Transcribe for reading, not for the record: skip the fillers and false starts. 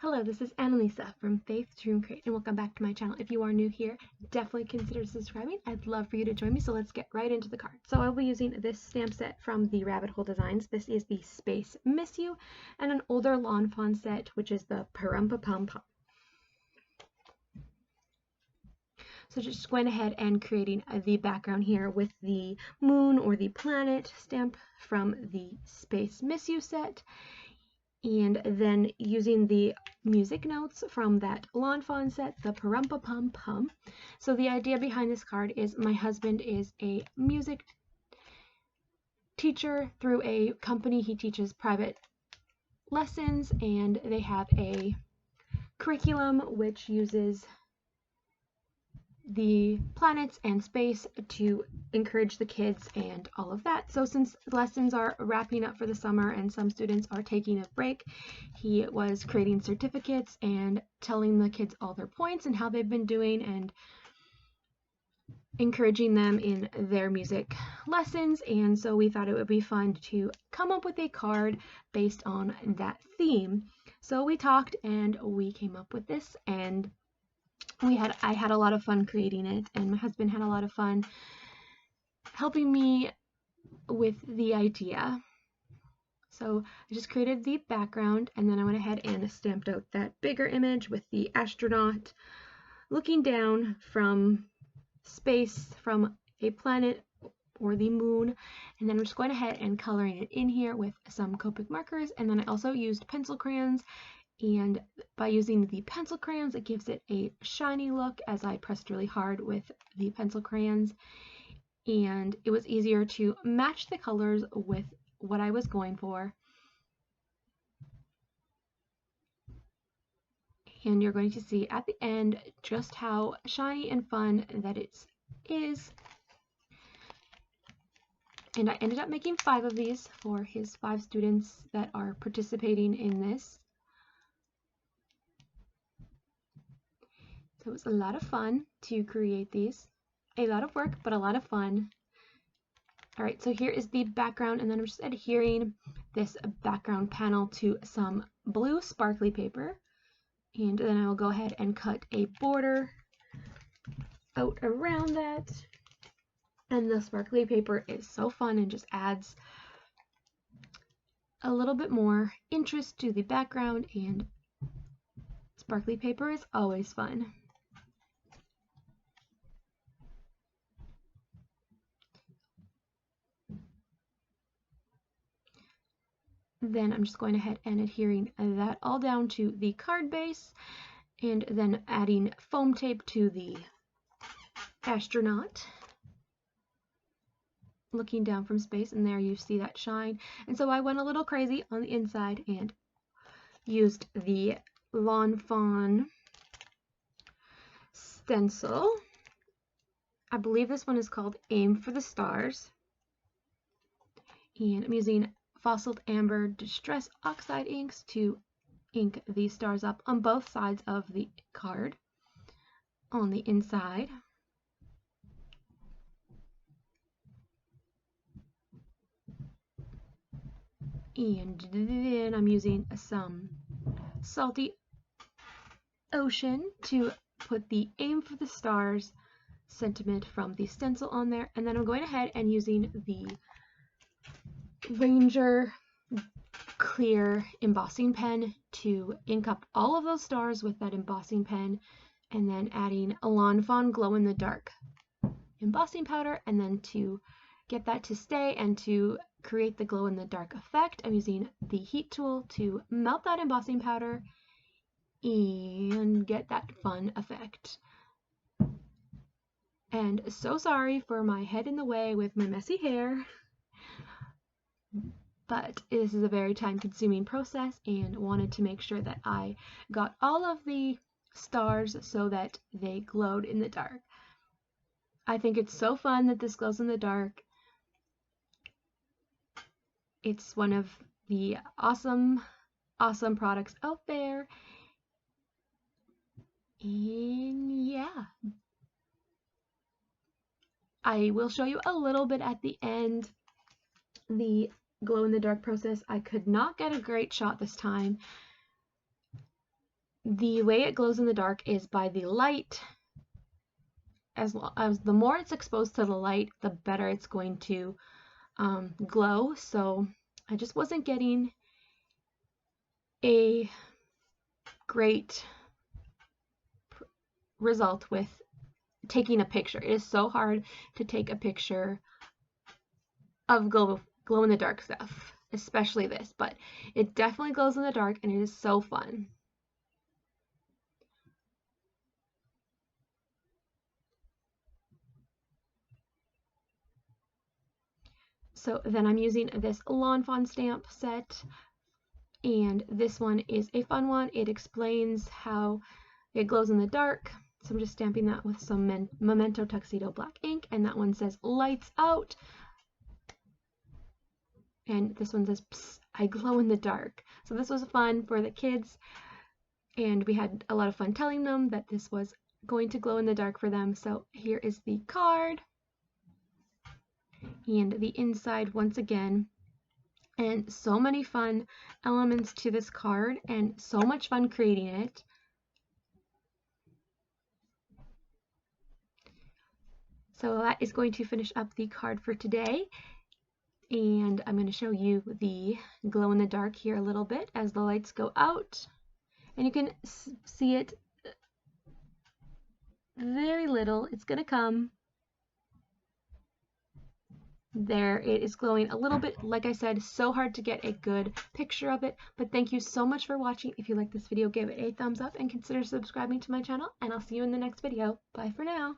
Hello, this is Annalisa from Faith Dream Crate, and welcome back to my channel. If you are new here, definitely consider subscribing. I'd love for you to join me, so let's get right into the card. So I'll be using this stamp set from the Rabbit Hole Designs. This is the Space Miss You, and an older Lawn Fawn set, which is the Parumpa Pum Pum. So just going ahead and creating the background here with the moon or the planet stamp from the Space Miss You set, and then using the music notes from that Lawn Fawn set, the Parumpa Pum Pum. So the idea behind this card is my husband is a music teacher through a company. He teaches private lessons, and they have a curriculum which uses the planets and space to encourage the kids and all of that. So since lessons are wrapping up for the summer and some students are taking a break, he was creating certificates and telling the kids all their points and how they've been doing and encouraging them in their music lessons. And so we thought it would be fun to come up with a card based on that theme. So we talked and we came up with this, and I had a lot of fun creating it, and my husband had a lot of fun helping me with the idea. So I just created the background, and then I went ahead and stamped out that bigger image with the astronaut looking down from space, from a planet or the moon, and then I'm just going ahead and coloring it in here with some Copic markers. And then I also used pencil crayons, and by using the pencil crayons it gives it a shiny look as I pressed really hard with the pencil crayons, and it was easier to match the colors with what I was going for. And you're going to see at the end just how shiny and fun that it is. And I ended up making 5 of these for his 5 students that are participating in this. So it was a lot of fun to create these. A lot of work, but a lot of fun. Alright, so here is the background, and then I'm just adhering this background panel to some blue sparkly paper. And then I will go ahead and cut a border out around that. And the sparkly paper is so fun and just adds a little bit more interest to the background, and sparkly paper is always fun. Then I'm just going ahead and adhering that all down to the card base, and then adding foam tape to the astronaut looking down from space, and there you see that shine. And so I went a little crazy on the inside and used the Lawn Fawn stencil. I believe this one is called Aim for the Stars, and I'm using Fossiled Amber Distress Oxide inks to ink the stars up on both sides of the card on the inside. And then I'm using some Salty Ocean to put the Aim for the Stars sentiment from the stencil on there. And then I'm going ahead and using the Ranger clear embossing pen to ink up all of those stars with that embossing pen, and then adding a Lawn Fawn glow in the dark embossing powder. And then to get that to stay and to create the glow in the dark effect, I'm using the heat tool to melt that embossing powder and get that fun effect. And so sorry for my head in the way with my messy hair, but this is a very time-consuming process, and wanted to make sure that I got all of the stars so that they glowed in the dark. I think it's so fun that this glows in the dark. It's one of the awesome products out there. And yeah, I will show you a little bit at the end the glow in the dark process. I could not get a great shot this time, the way it glows in the dark is by the light. As the more it's exposed to the light, the better it's going to glow. So I just wasn't getting a great result with taking a picture. It is so hard to take a picture of glow in the dark stuff, especially this, but it definitely glows in the dark and it is so fun. So then I'm using this Lawn Fawn stamp set, and this one is a fun one. It explains how it glows in the dark. So I'm just stamping that with some Memento Tuxedo black ink, and that one says lights out. And this one says, Psst, I glow in the dark. So this was fun for the kids, and we had a lot of fun telling them that this was going to glow in the dark for them. So here is the card, and the inside once again, and so many fun elements to this card and so much fun creating it. So that is going to finish up the card for today, and I'm going to show you the glow in the dark here a little bit as the lights go out, and you can see it very little. It's going to come. There, it is glowing a little bit. Like I said, so hard to get a good picture of it, but thank you so much for watching. If you like this video, give it a thumbs up and consider subscribing to my channel, and I'll see you in the next video. Bye for now.